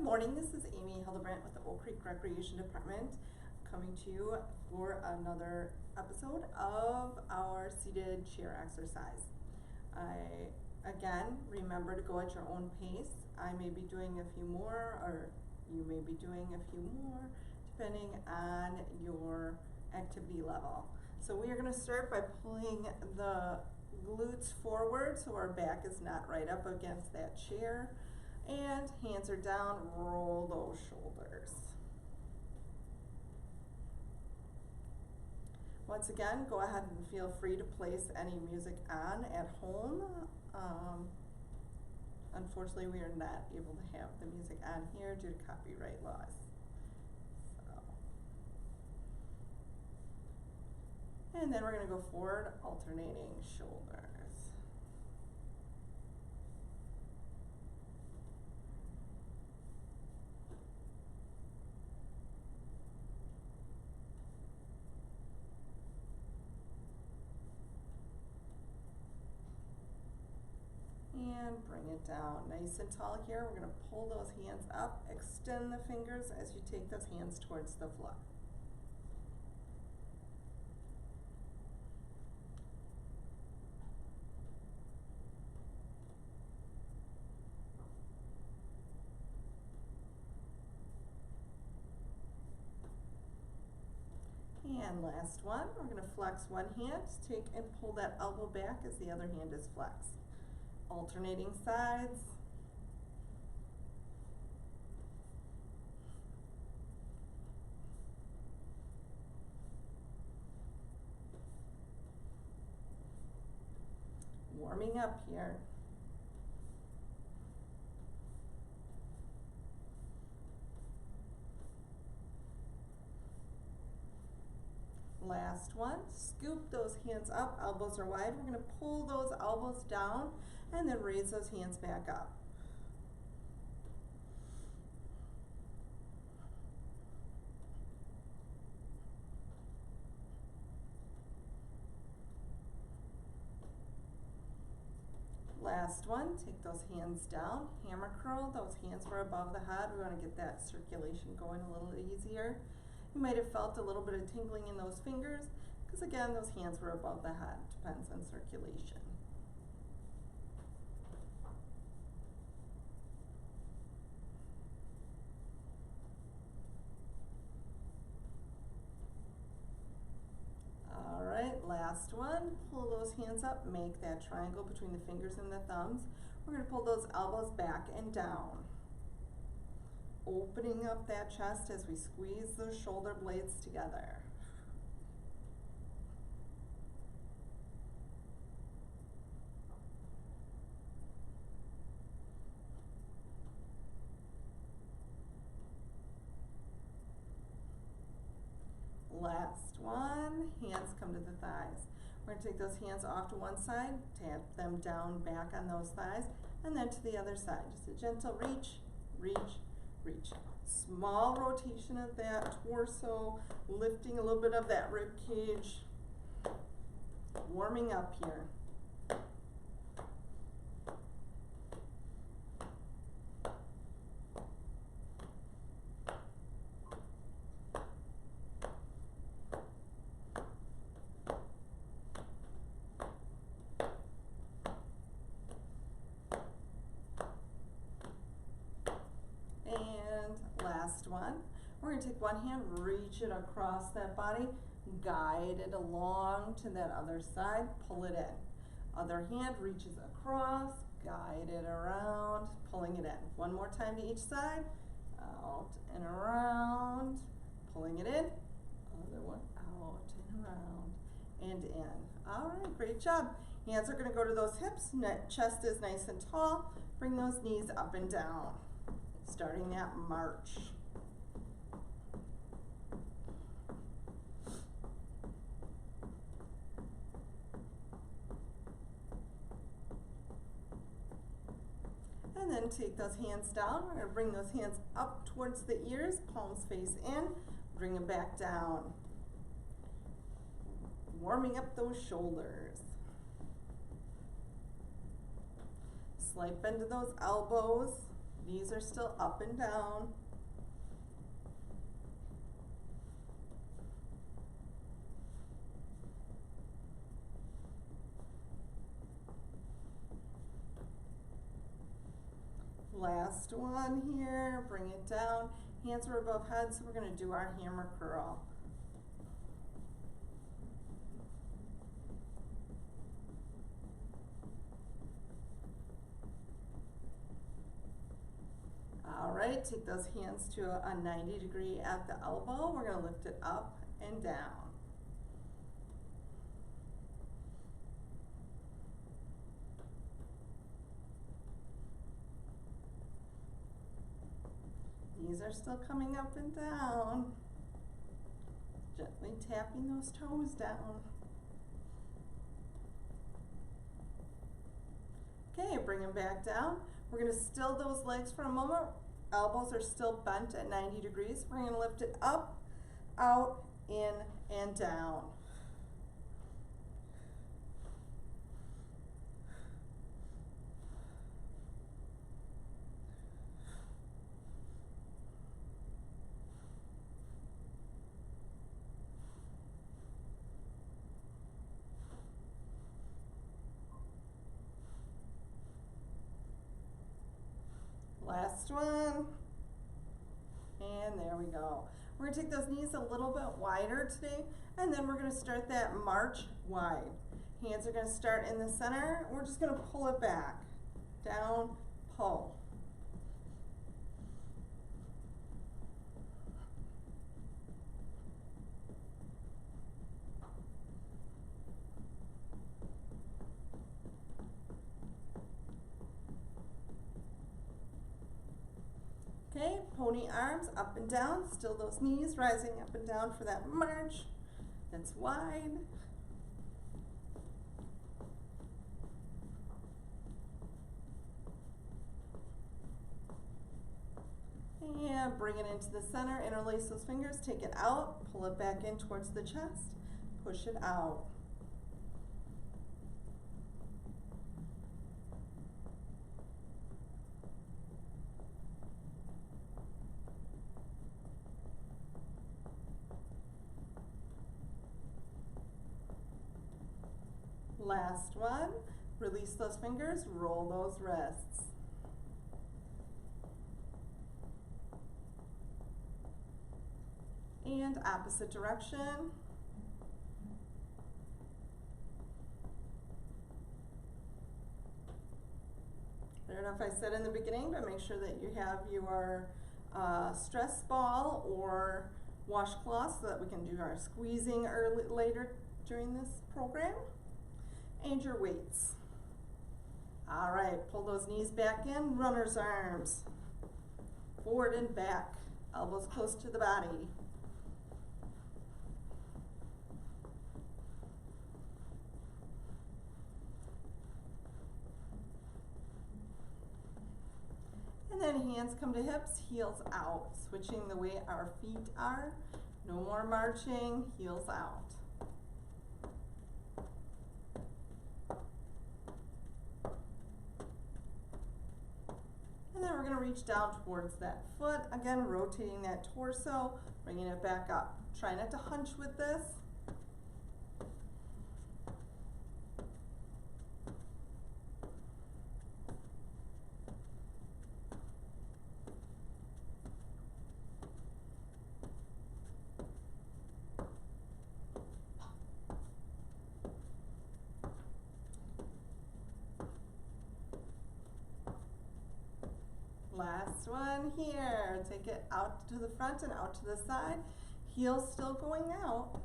Good morning, this is Amy Hildebrandt with the Oak Creek Recreation Department coming to you for another episode of our seated chair exercise. Again, remember to go at your own pace. I may be doing a few more, or you may be doing a few more, depending on your activity level. So we are going to start by pulling the glutes forward so our back is not right up against that chair. And hands are down, roll those shoulders. Once again, go ahead and feel free to place any music on at home. Unfortunately, we are not able to have the music on here due to copyright laws. And then we're going to go forward, alternating shoulders. And bring it down nice and tall here. We're going to pull those hands up, extend the fingers as you take those hands towards the floor. And last one, we're going to flex one hand, take and pull that elbow back as the other hand is flexed. Alternating sides. Warming up here. Last one, scoop those hands up, elbows are wide. We're going to pull those elbows down and then raise those hands back up. Last one, take those hands down, hammer curl, those hands were above the head. We want to get that circulation going a little easier. You might have felt a little bit of tingling in those fingers because again, those hands were above the head. Depends on circulation. All right, last one. Pull those hands up, make that triangle between the fingers and the thumbs. We're going to pull those elbows back and down. Opening up that chest as we squeeze those shoulder blades together. Last one, hands come to the thighs. We're going to take those hands off to one side, tap them down back on those thighs, and then to the other side. Just a gentle reach, reach, reach. Small rotation of that torso, lifting a little bit of that rib cage. Warming up here. Last one. We're going to take one hand, reach it across that body, guide it along to that other side, pull it in. Other hand reaches across, guide it around, pulling it in. One more time to each side, out and around, pulling it in. Other one, out and around and in. All right, great job. Hands are going to go to those hips, chest is nice and tall. Bring those knees up and down. Starting that march. And then take those hands down. We're going to bring those hands up towards the ears, palms face in, bring them back down. Warming up those shoulders. Slight bend to those elbows. Knees are still up and down. Last one here, bring it down. Hands are above head, so we're gonna do our hammer curl. All right, take those hands to a 90-degree at the elbow. We're gonna lift it up and down. Knees are still coming up and down. Gently tapping those toes down. Okay, bring them back down. We're gonna still those legs for a moment. Elbows are still bent at 90 degrees. We're gonna lift it up, out, in, and down. Last one, and there we go. We're gonna take those knees a little bit wider today, and then we're gonna start that march wide. Hands are gonna start in the center. We're just gonna pull it back, down, pull. Okay, pony arms up and down, still those knees rising up and down for that march that's wide. And bring it into the center, interlace those fingers, take it out, pull it back in towards the chest, push it out. Last one, release those fingers, roll those wrists. And opposite direction. I don't know if I said in the beginning, but make sure that you have your stress ball or washcloth so that we can do our squeezing later during this program. And your weights. All right, pull those knees back in, runner's arms. Forward and back, elbows close to the body. And then hands come to hips, heels out, switching the way our feet are. No more marching, heels out. And then we're going to reach down towards that foot, again rotating that torso, bringing it back up. Try not to hunch with this. Last one here. Take it out to the front and out to the side. Heels still going out.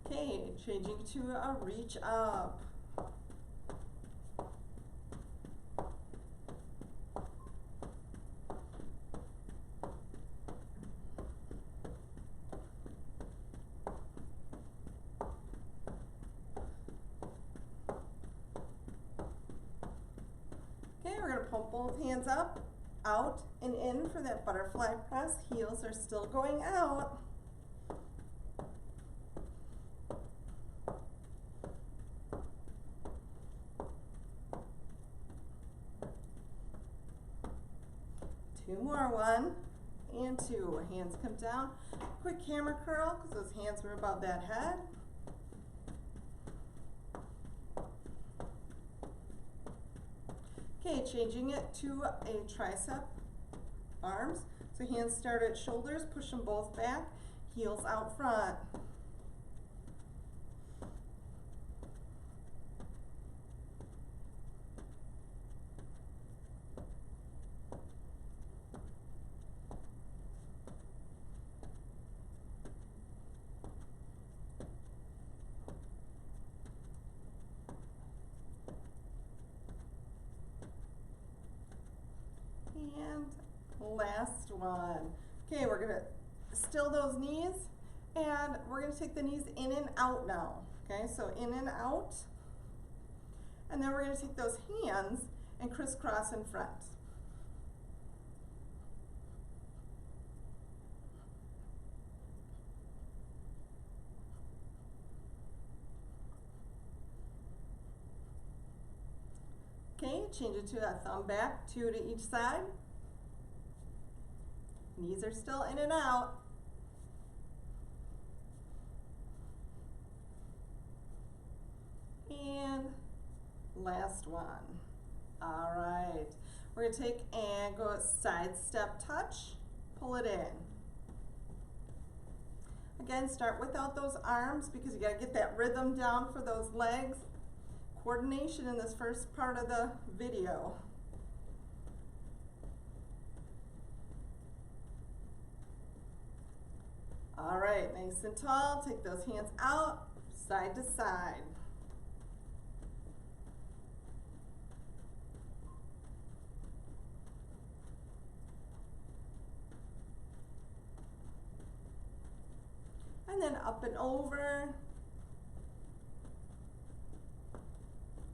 Okay, changing to a reach up. We're pump both hands up, out, and in for that butterfly press. Heels are still going out. Two more, 1 and 2. Hands come down. Quick hammer curl, because those hands were above that head. Okay, changing it to a tricep arms. So hands start at shoulders, push them both back, heels out front. And last one. Okay, we're gonna still those knees, and we're gonna take the knees in and out now. Okay, so in and out. And then we're gonna take those hands and crisscross in front. Okay, change it to a thumb back, 2 to each side. Knees are still in and out. And last one. All right, we're gonna take and go side step touch, pull it in. Again, start without those arms because you gotta get that rhythm down for those legs. Coordination in this first part of the video. All right, nice and tall. Take those hands out, side to side. And then up and over.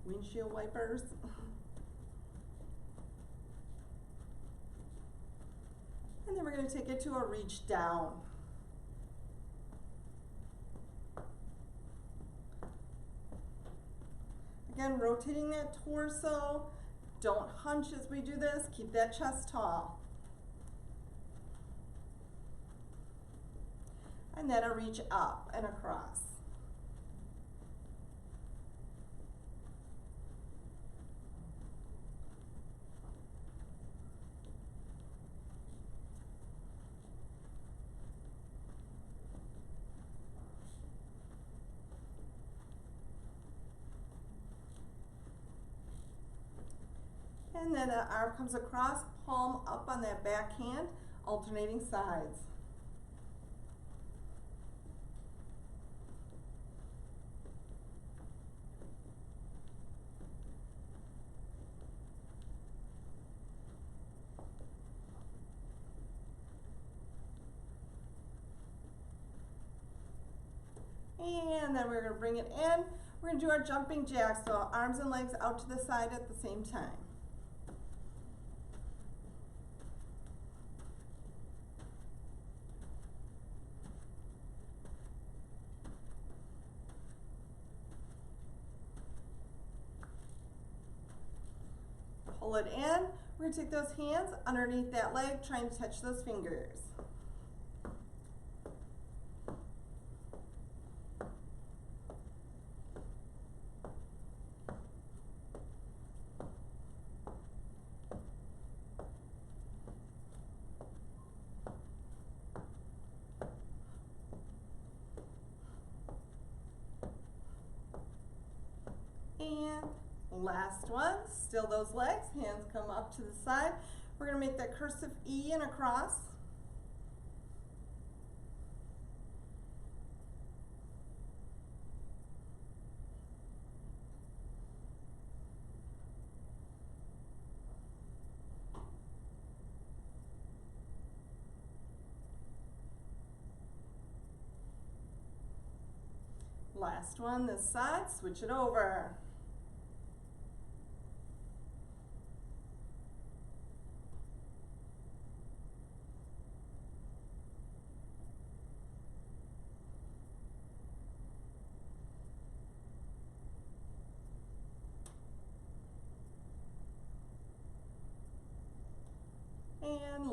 Windshield wipers. And then we're going to take it to a reach down. Again, rotating that torso. Don't hunch as we do this. Keep that chest tall. And then a reach up and across. And then the arm comes across, palm up on that back hand, alternating sides. And then we're going to bring it in. We're going to do our jumping jacks, so arms and legs out to the side at the same time. Pull it in. We're going to take those hands underneath that leg, trying to touch those fingers. And last one, still those legs, hands come up to the side. We're going to make that cursive E and across. Last one, this side, switch it over.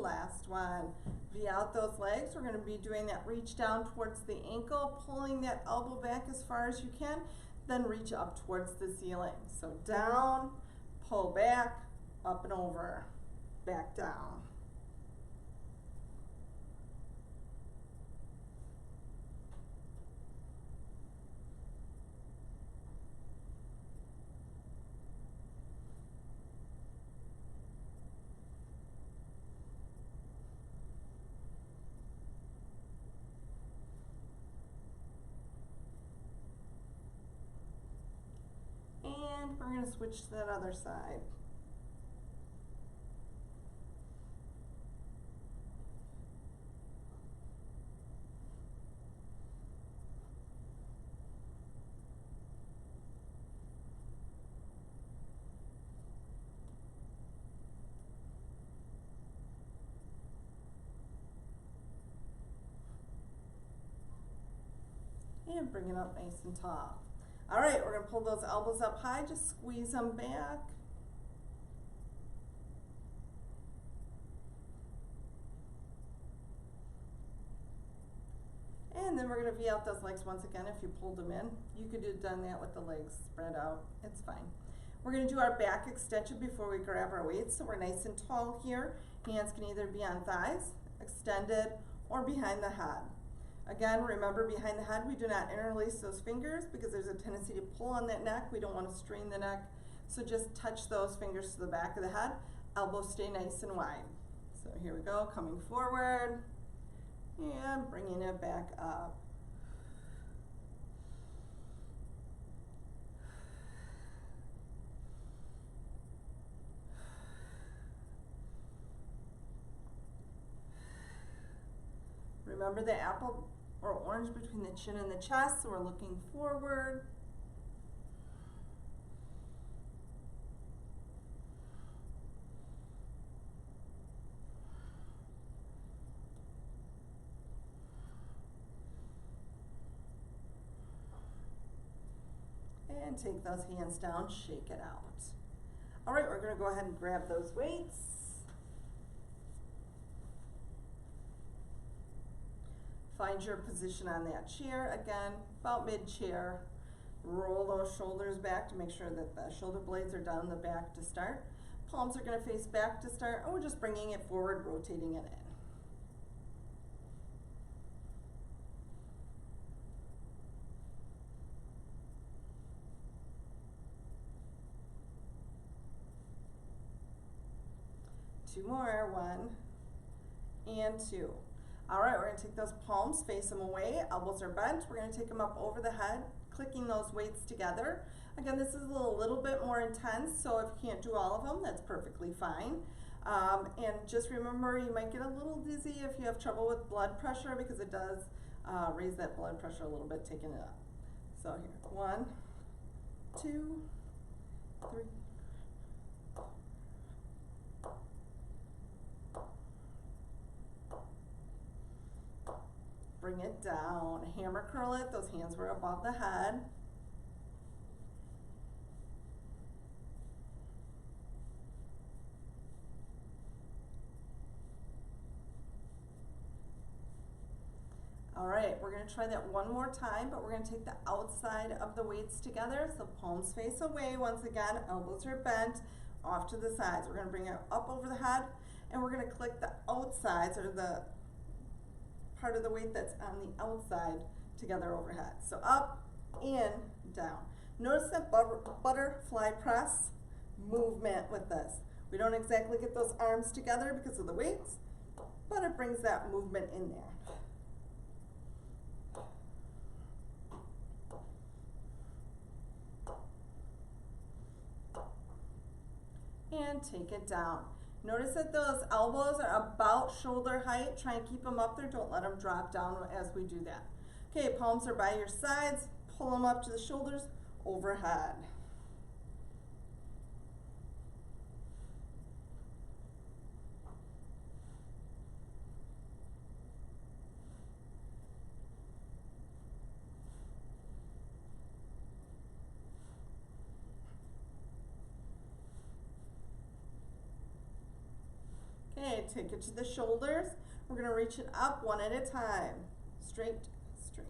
last one. V out those legs. We're going to be doing that reach down towards the ankle, pulling that elbow back as far as you can, then reach up towards the ceiling. So down, pull back, up and over, back down. And we're going to switch to that other side. And bring it up nice and tall. All right, we're going to pull those elbows up high, just squeeze them back. And then we're going to V out those legs once again if you pulled them in. You could have done that with the legs spread out. It's fine. We're going to do our back extension before we grab our weights. So we're nice and tall here. Hands can either be on thighs, extended, or behind the head. Again, remember behind the head, we do not interlace those fingers because there's a tendency to pull on that neck. We don't want to strain the neck. So just touch those fingers to the back of the head. Elbows stay nice and wide. So here we go, coming forward and bringing it back up. Remember the apple or orange between the chin and the chest, so we're looking forward. And take those hands down, shake it out. All right, we're going to go ahead and grab those weights. Find your position on that chair. Again, about mid-chair. Roll those shoulders back to make sure that the shoulder blades are down the back to start. Palms are going to face back to start, and we're just bringing it forward, rotating it in. Two more, 1 and 2. All right, we're going to take those palms, face them away, elbows are bent. We're going to take them up over the head, clicking those weights together. Again, this is a little bit more intense, so if you can't do all of them, that's perfectly fine. And just remember, you might get a little dizzy if you have trouble with blood pressure because it does raise that blood pressure a little bit, taking it up. So here, 1, 2, 3. Bring it down, hammer curl it, those hands were above the head. All right, we're going to try that one more time, but we're going to take the outside of the weights together. So palms face away once again, elbows are bent, off to the sides. We're going to bring it up over the head, and we're going to click the outsides, or the part of the weight that's on the outside, together overhead. So up, in, down. Notice that butterfly press movement with this. We don't exactly get those arms together because of the weights, but it brings that movement in there. And take it down. Notice that those elbows are about shoulder height. Try and keep them up there. Don't let them drop down as we do that. Okay, palms are by your sides. Pull them up to the shoulders, overhead. Okay, Okay, take it to the shoulders. We're gonna reach it up one at a time. Straight, straight.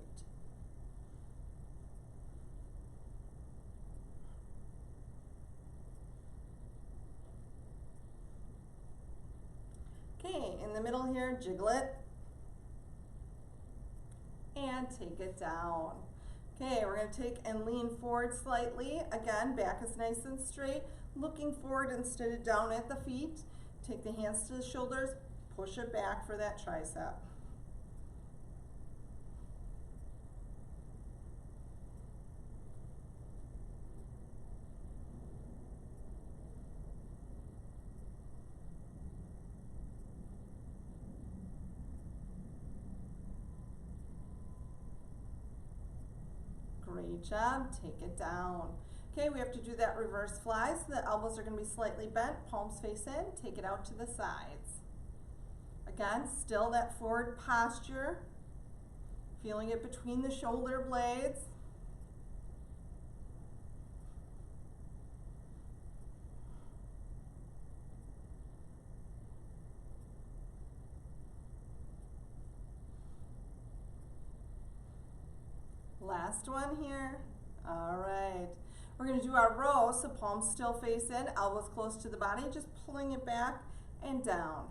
Okay, in the middle here, jiggle it. And take it down. Okay, we're gonna take and lean forward slightly. Again, back is nice and straight. Looking forward instead of down at the feet. Take the hands to the shoulders, push it back for that tricep. Great job, take it down. Okay, we have to do that reverse fly, so the elbows are gonna be slightly bent, palms face in, take it out to the sides. Again, still that forward posture, feeling it between the shoulder blades. Last one here. All right. We're going to do our row, so palms still face in, elbows close to the body, just pulling it back and down.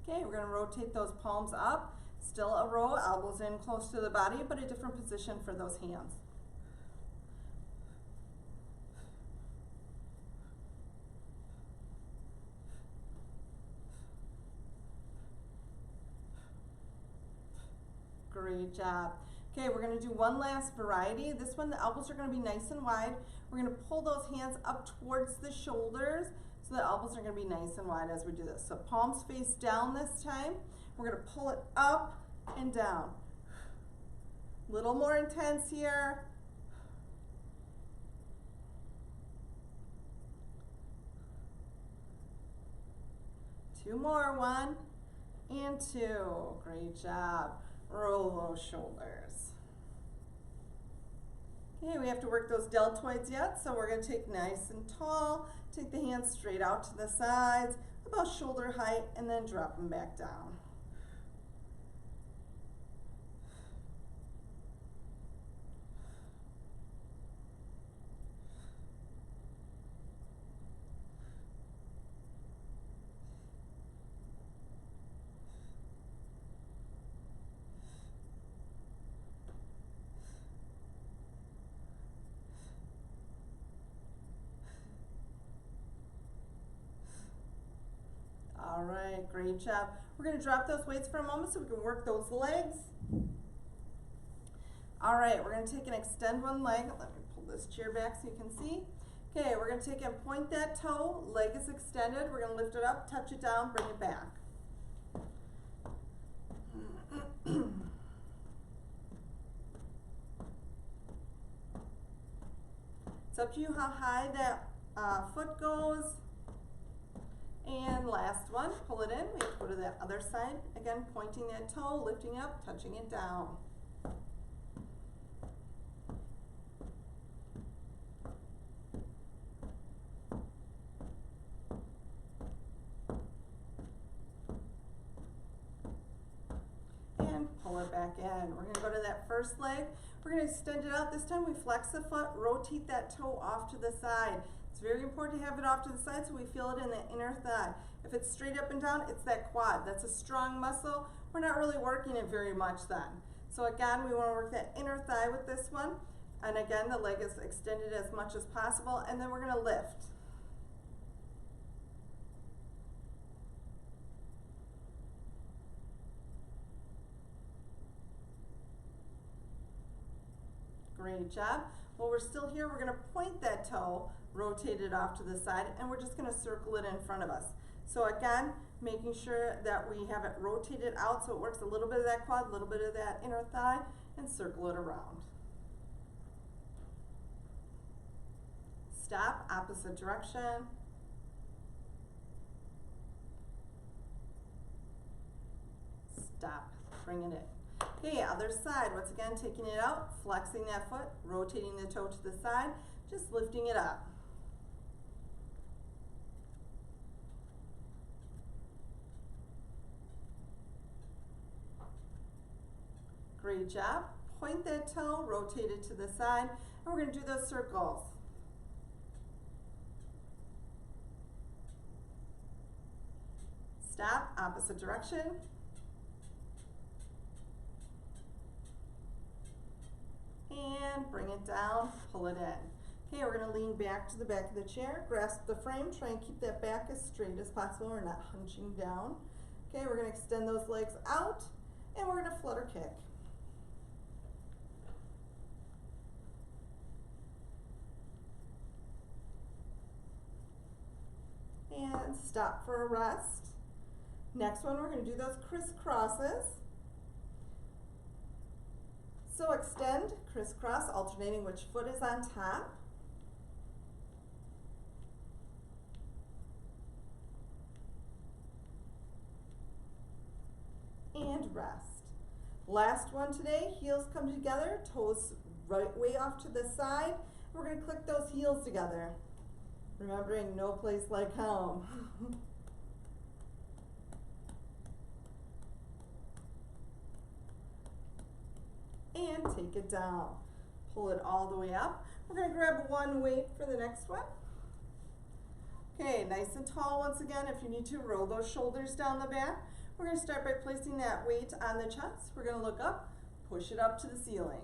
Okay, we're going to rotate those palms up. Still a row, elbows in close to the body, but a different position for those hands. Great job. Okay, we're going to do one last variety. This one, the elbows are going to be nice and wide. We're going to pull those hands up towards the shoulders, so the elbows are going to be nice and wide as we do this. So palms face down this time. We're going to pull it up and down. A little more intense here. Two more, 1 and 2. Great job. Roll those shoulders. Okay, we have to work those deltoids yet, so we're going to take nice and tall, take the hands straight out to the sides, about shoulder height, and then drop them back down. All right, great job. We're going to drop those weights for a moment so we can work those legs. All right, we're going to take and extend one leg. Let me pull this chair back so you can see. Okay, we're going to take and point that toe. Leg is extended. We're going to lift it up, touch it down, bring it back. It's up to you how high that foot goes. And last one, pull it in. We have to go to that other side. Again, pointing that toe, lifting up, touching it down. And pull it back in. We're going to go to that first leg. We're going to extend it out. This time we flex the foot, rotate that toe off to the side. It's very important to have it off to the side so we feel it in the inner thigh. If it's straight up and down, it's that quad. That's a strong muscle. We're not really working it very much then. So again, we want to work that inner thigh with this one. And again, the leg is extended as much as possible. And then we're going to lift. Great job. While we're still here, we're going to point that toe, rotate it off to the side, and we're just going to circle it in front of us. So again, making sure that we have it rotated out so it works a little bit of that quad, a little bit of that inner thigh, and circle it around. Stop, opposite direction. Stop. bringing it. Okay, other side, once again, taking it out, flexing that foot, rotating the toe to the side, just lifting it up. Great job. Point that toe, rotate it to the side, and we're going to do those circles. Stop, opposite direction. And bring it down, pull it in. Okay, we're going to lean back to the back of the chair, grasp the frame, try and keep that back as straight as possible. We're not hunching down. Okay, we're going to extend those legs out, and we're going to flutter kick. And stop for a rest. Next one, we're going to do those crisscrosses. So extend, crisscross, alternating which foot is on top. And rest. Last one today, heels come together, toes right way off to the side. We're going to click those heels together. Remembering no place like home. And take it down. Pull it all the way up. We're going to grab one weight for the next one. Okay, nice and tall once again. If you need to, roll those shoulders down the back. We're going to start by placing that weight on the chest. We're going to look up, push it up to the ceiling.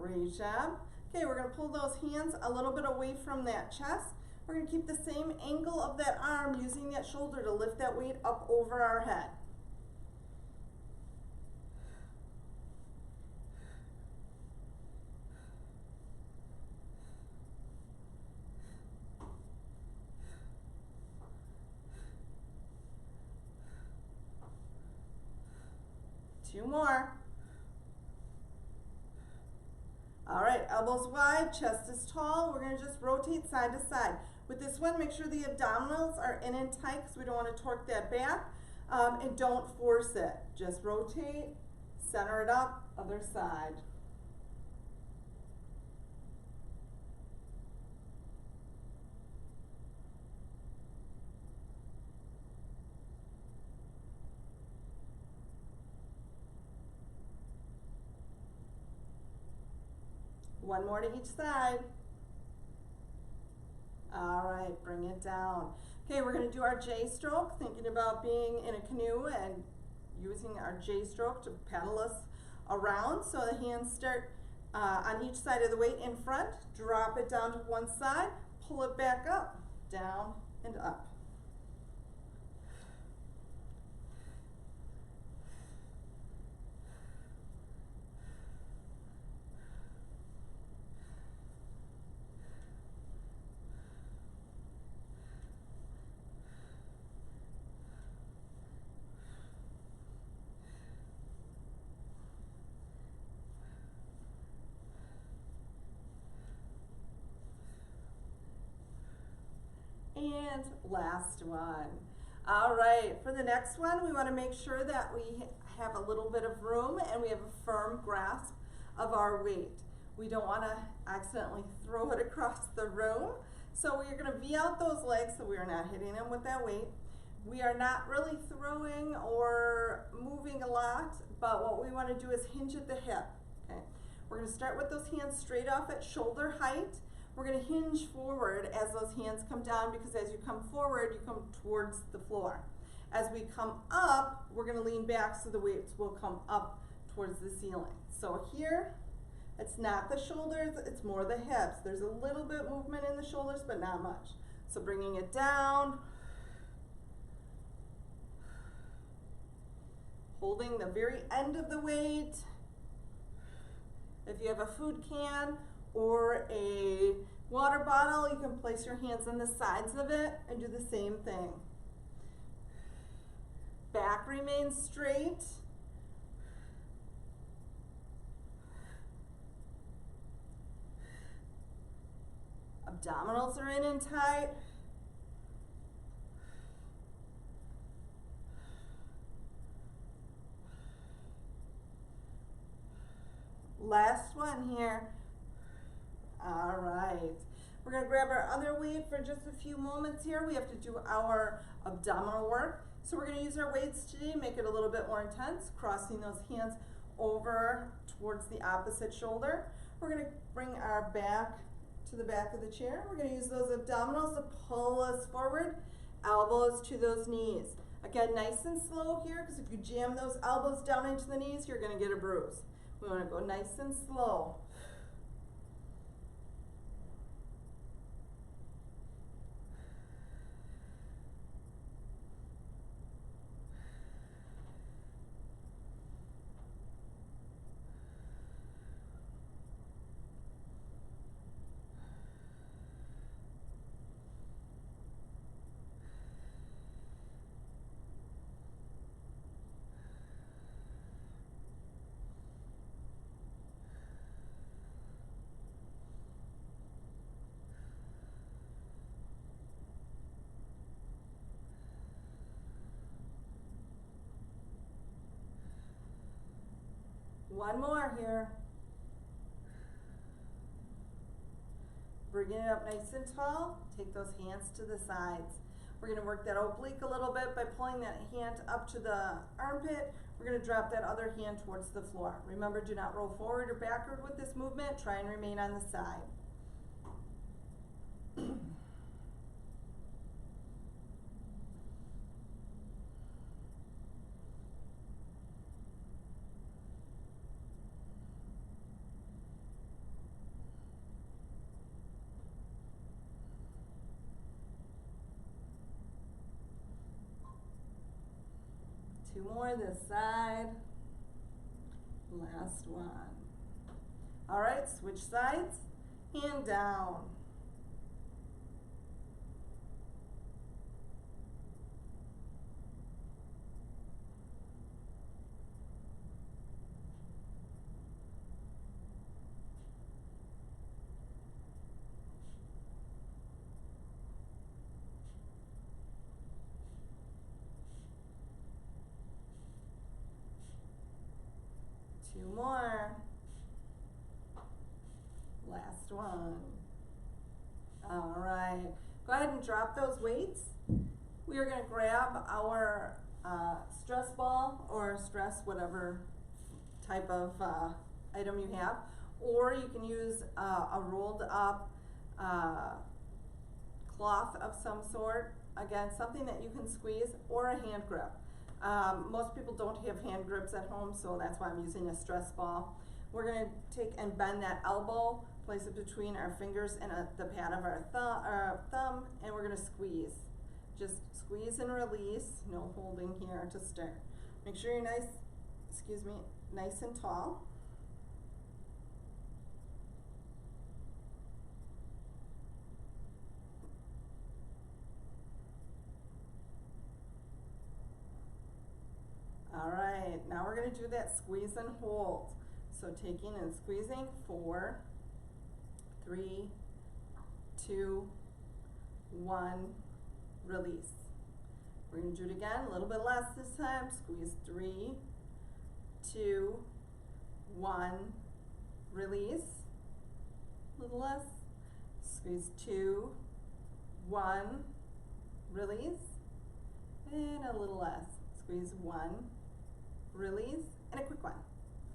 Great job. Okay, we're going to pull those hands a little bit away from that chest. We're going to keep the same angle of that arm, using that shoulder to lift that weight up over our head. Two more. All right, elbows wide, chest is tall. We're going to just rotate side to side. With this one, make sure the abdominals are in and tight because we don't want to torque that back. And don't force it. Just rotate, center it up, other side. One more to each side. All right, bring it down. Okay, we're going to do our J stroke, thinking about being in a canoe and using our J stroke to paddle us around. So the hands start on each side of the weight in front, drop it down to one side, pull it back up, down and up. And last one. All right, for the next one, we want to make sure that we have a little bit of room and we have a firm grasp of our weight. We don't want to accidentally throw it across the room. So we're going to V out those legs so we are not hitting them with that weight. We are not really throwing or moving a lot, but what we want to do is hinge at the hip. Okay, we're going to start with those hands straight off at shoulder height. We're going to hinge forward as those hands come down, because as you come forward, you come towards the floor. As we come up, we're going to lean back so the weights will come up towards the ceiling. So here, it's not the shoulders, it's more the hips. There's a little bit movement in the shoulders, but not much. So bringing it down, holding the very end of the weight. If you have a food can or a water bottle, you can place your hands on the sides of it and do the same thing. Back remains straight. Abdominals are in and tight. Last one here. All right. We're going to grab our other weight for just a few moments here. We have to do our abdominal work. So we're going to use our weights today, make it a little bit more intense, crossing those hands over towards the opposite shoulder. We're going to bring our back to the back of the chair. We're going to use those abdominals to pull us forward, elbows to those knees. Again, nice and slow here, because if you jam those elbows down into the knees, you're going to get a bruise. We want to go nice and slow. One more here. Bringing it up nice and tall. Take those hands to the sides. We're going to work that oblique a little bit by pulling that hand up to the armpit. We're going to drop that other hand towards the floor. Remember, do not roll forward or backward with this movement. Try and remain on the side. Two more this side. Last one. All right, switch sides. Hand down. Two more. Last one. All right. Go ahead and drop those weights. We are going to grab our stress ball or stress, whatever type of item you have, or you can use a rolled up cloth of some sort. Again, something that you can squeeze, or a hand grip. Most people don't have hand grips at home, so that's why I'm using a stress ball. We're going to take and bend that elbow, place it between our fingers and the pad of our thumb, and we're going to squeeze. Just squeeze and release, no holding here to start. Make sure you're nice and tall. All right, now we're going to do that squeeze and hold. So taking and squeezing, 4, 3, 2, 1, release. We're going to do it again, a little bit less this time. Squeeze 3, 2, 1, release. A little less. Squeeze 2, 1, release. And a little less. Squeeze 1, release, and a quick one.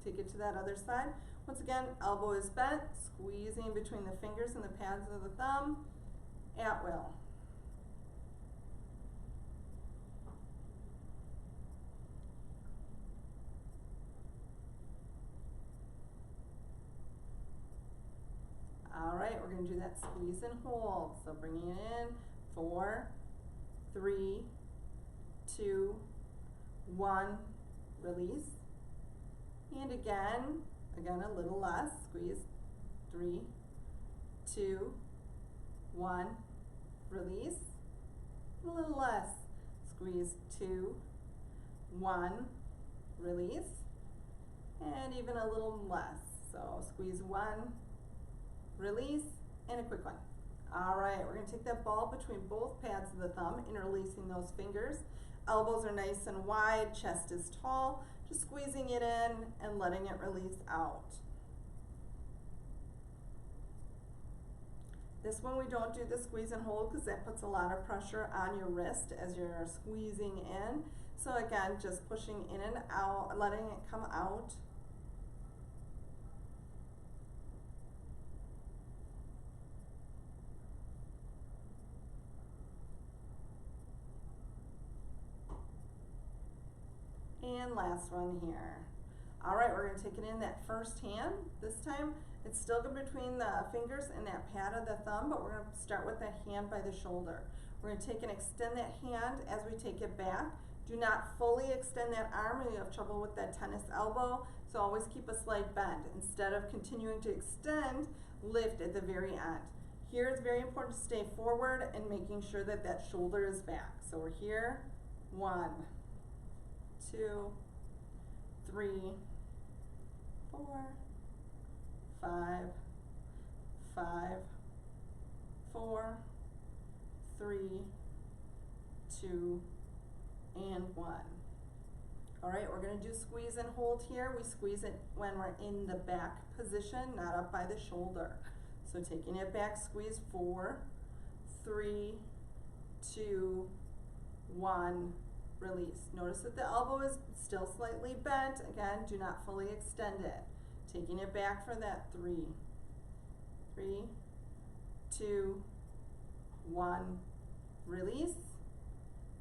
Take it to that other side. Once again, elbow is bent, squeezing between the fingers and the pads of the thumb at will. All right, we're going to do that squeeze and hold. So bringing it in, 4, 3, 2, 1, release. And again a little less. Squeeze 3, 2, 1, release. A little less. Squeeze 2, 1, release. And even a little less. So squeeze 1, release, and a quick one. All right, we're gonna take that ball between both pads of the thumb, interlacing those fingers. Elbows are nice and wide, chest is tall, just squeezing it in and letting it release out. This one we don't do the squeeze and hold because that puts a lot of pressure on your wrist as you're squeezing in. So again, just pushing in and out, letting it come out. And last one here. All right, we're gonna take it in that first hand. This time, it's still between the fingers and that pad of the thumb, but we're gonna start with that hand by the shoulder. We're gonna take and extend that hand as we take it back. Do not fully extend that arm or you have trouble with that tennis elbow, so always keep a slight bend. Instead of continuing to extend, lift at the very end. Here it's very important to stay forward and making sure that that shoulder is back. So we're here, 1, 2, 3, 4, 5, 5, 4, 3, 2, and 1. All right, we're gonna do squeeze and hold here. We squeeze it when we're in the back position, not up by the shoulder. So taking it back, squeeze 4, 3, 2, 1, release. Notice that the elbow is still slightly bent. Again, do not fully extend it. Taking it back for that 3, 2, 1, release.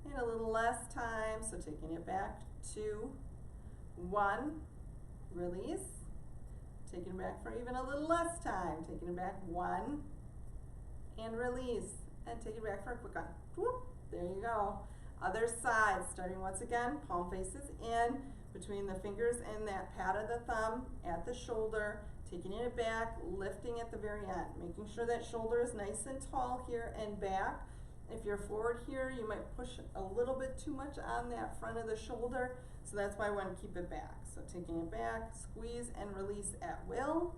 And a little less time, so taking it back, 2, 1, release. Taking it back for even a little less time. Taking it back, 1, and release. And take it back for a quick one. Whoop, there you go. Other side, starting once again, palm faces in, between the fingers and that pad of the thumb at the shoulder, taking it back, lifting at the very end, making sure that shoulder is nice and tall here and back. If you're forward here, you might push a little bit too much on that front of the shoulder, so that's why I want to keep it back. So taking it back, squeeze and release at will.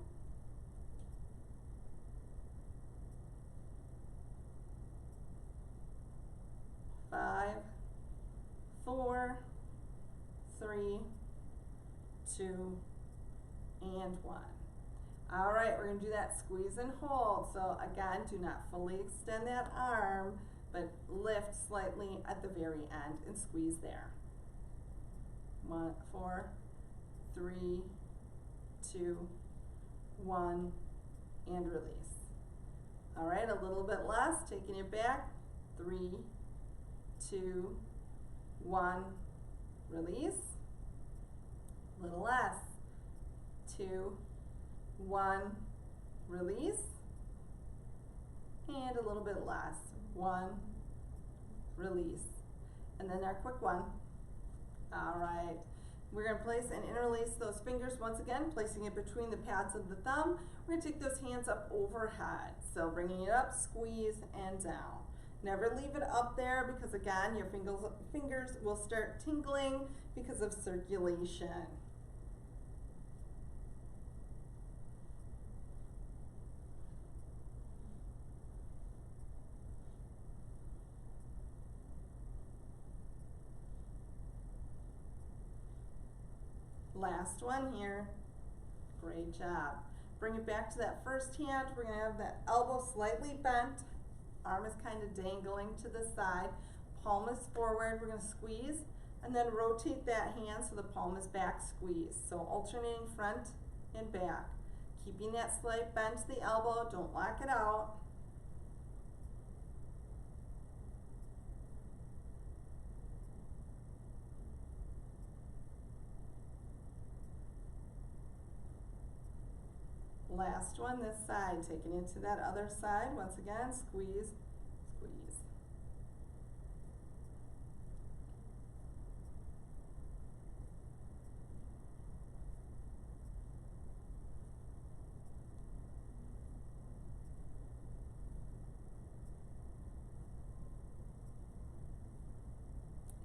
Five, 4, 3, 2, and 1. All right, we're gonna do that squeeze and hold. So again, do not fully extend that arm, but lift slightly at the very end and squeeze there. 1, 4, 3, 2, 1, and release. All right, a little bit less, taking it back, 3, 2, 1, release. A little less, 2, 1, release. And a little bit less, 1, release. And then our quick one. All right, we're gonna place and interlace those fingers once again, placing it between the pads of the thumb. We're gonna take those hands up overhead. So bringing it up, squeeze, and down. Never leave it up there because again, your fingers will start tingling because of circulation. Last one here. Great job. Bring it back to that first hand. We're gonna have that elbow slightly bent. Arm is kind of dangling to the side. Palm is forward. We're gonna squeeze and then rotate that hand so the palm is back, squeeze. So alternating front and back. Keeping that slight bend to the elbow. Don't lock it out. Last one, this side, taking it to that other side. Once again, squeeze, squeeze.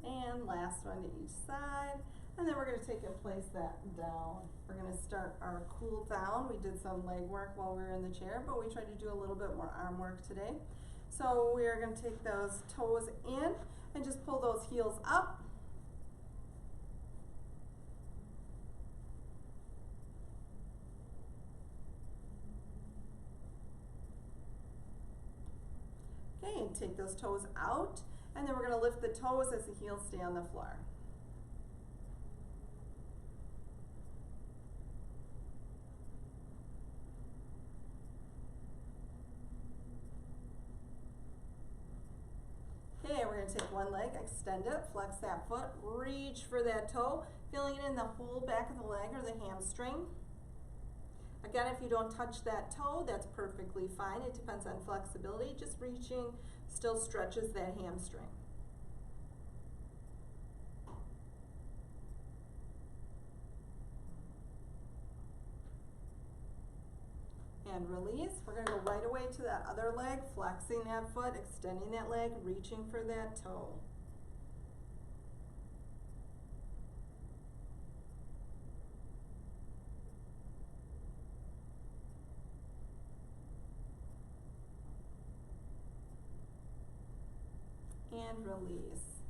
And last one to each side. And then we're gonna take and place that down. We're gonna start our cool down. We did some leg work while we were in the chair, but we tried to do a little bit more arm work today. So we are gonna take those toes in and just pull those heels up. Okay, and take those toes out, and then we're gonna lift the toes as the heels stay on the floor. Okay, we're gonna take one leg, extend it, flex that foot, reach for that toe, feeling it in the whole back of the leg or the hamstring. Again, if you don't touch that toe, that's perfectly fine. It depends on flexibility. Just reaching still stretches that hamstring. And release. We're gonna go right away to that other leg, flexing that foot, extending that leg, reaching for that toe. And release.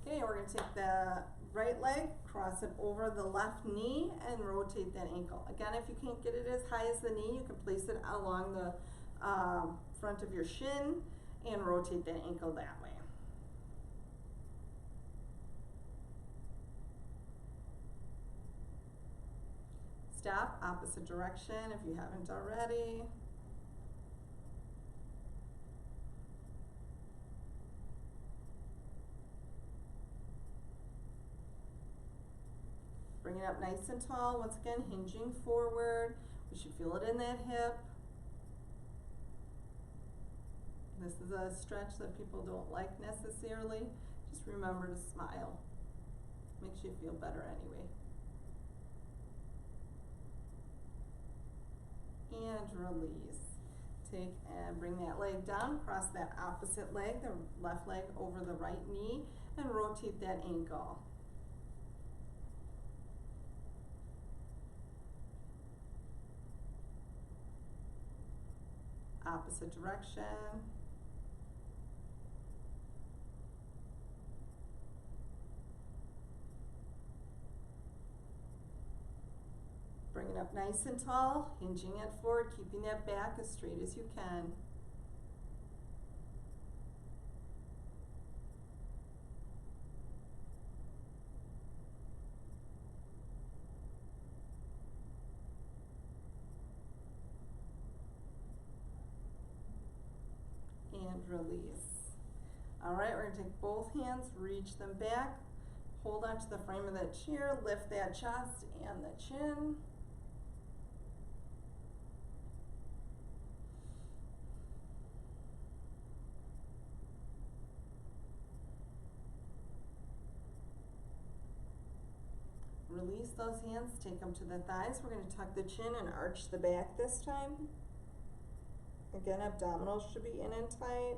Okay, we're going to take the right leg, cross it over the left knee, and rotate that ankle. Again, if you can't get it as high as the knee, you can place it along the front of your shin and rotate that ankle that way. Stop, opposite direction if you haven't already. Bring it up nice and tall. Once again, hinging forward. We should feel it in that hip. This is a stretch that people don't like necessarily. Just remember to smile. Makes you feel better anyway. And release. Take and bring that leg down, cross that opposite leg, the left leg over the right knee, and rotate that ankle. Opposite direction. Bring it up nice and tall, hinging it forward, keeping that back as straight as you can. And release. All right, we're gonna take both hands, reach them back, hold onto the frame of that chair, lift that chest and the chin. Release those hands, take them to the thighs. We're going to tuck the chin and arch the back this time. Again, abdominals should be in and tight.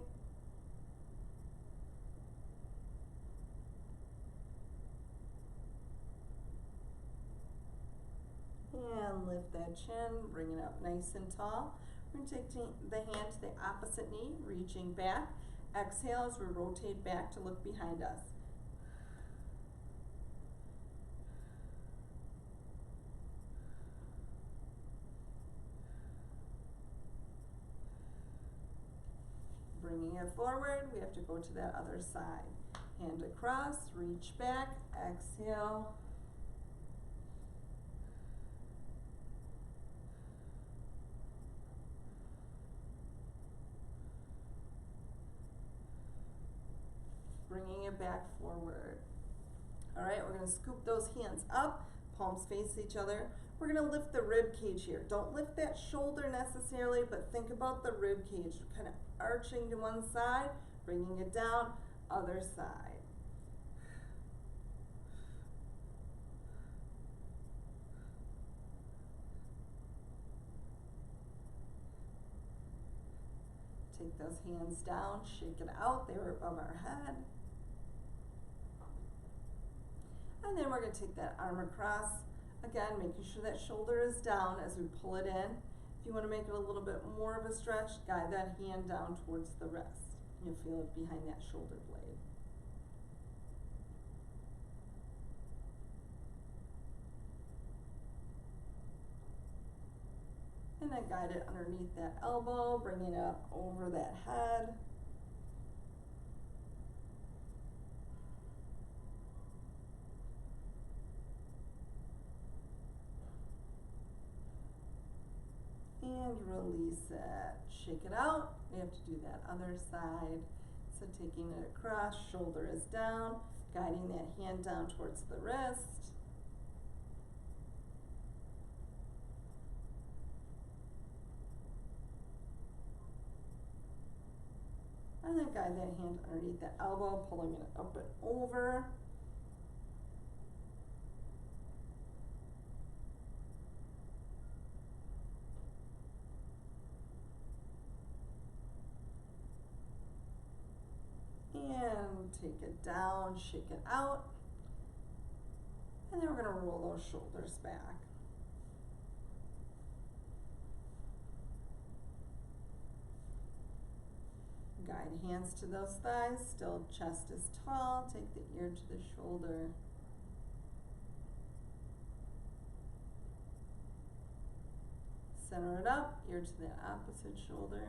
And lift that chin, bring it up nice and tall. We're going to take the hand to the opposite knee, reaching back. Exhale as we rotate back to look behind us. Bringing it forward, we have to go to that other side. Hand across, reach back, exhale. Bringing it back forward. All right, we're gonna scoop those hands up, palms face each other. We're gonna lift the rib cage here. Don't lift that shoulder necessarily, but think about the rib cage, kind of arching to one side, bringing it down, other side. Take those hands down, shake it out, they were above our head. And then we're gonna take that arm across, again, making sure that shoulder is down as we pull it in. If you wanna make it a little bit more of a stretch, guide that hand down towards the wrist. You'll feel it behind that shoulder blade. And then guide it underneath that elbow, bringing it up over that head. And release it. Shake it out. We have to do that other side. So taking it across, shoulder is down, guiding that hand down towards the wrist. And then guide that hand underneath the elbow, pulling it up and over. And take it down, shake it out. And then we're gonna roll those shoulders back. Guide hands to those thighs, still chest is tall, take the ear to the shoulder. Center it up, ear to the opposite shoulder.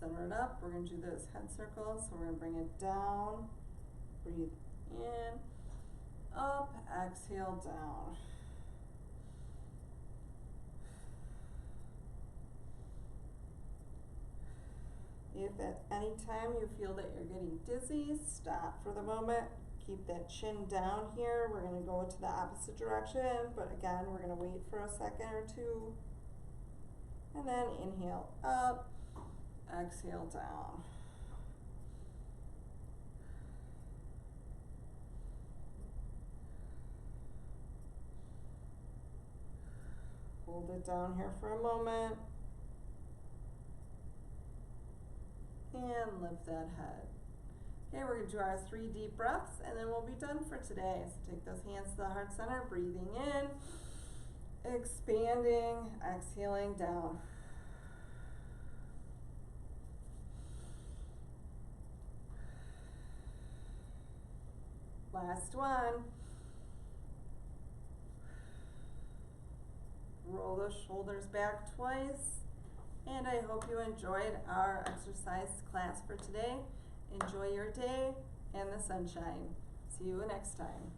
Center it up, we're gonna do those head circles, so we're gonna bring it down, breathe in, up, exhale, down. If at any time you feel that you're getting dizzy, stop for the moment. Keep that chin down here. We're gonna go to the opposite direction, but again, we're gonna wait for a second or two. And then inhale up, exhale down. Hold it down here for a moment. And lift that head. Okay, we're gonna do our 3 deep breaths and then we'll be done for today. So take those hands to the heart center, breathing in, expanding, exhaling down. Last one. Roll those shoulders back twice. And I hope you enjoyed our exercise class for today. Enjoy your day and the sunshine. See you next time.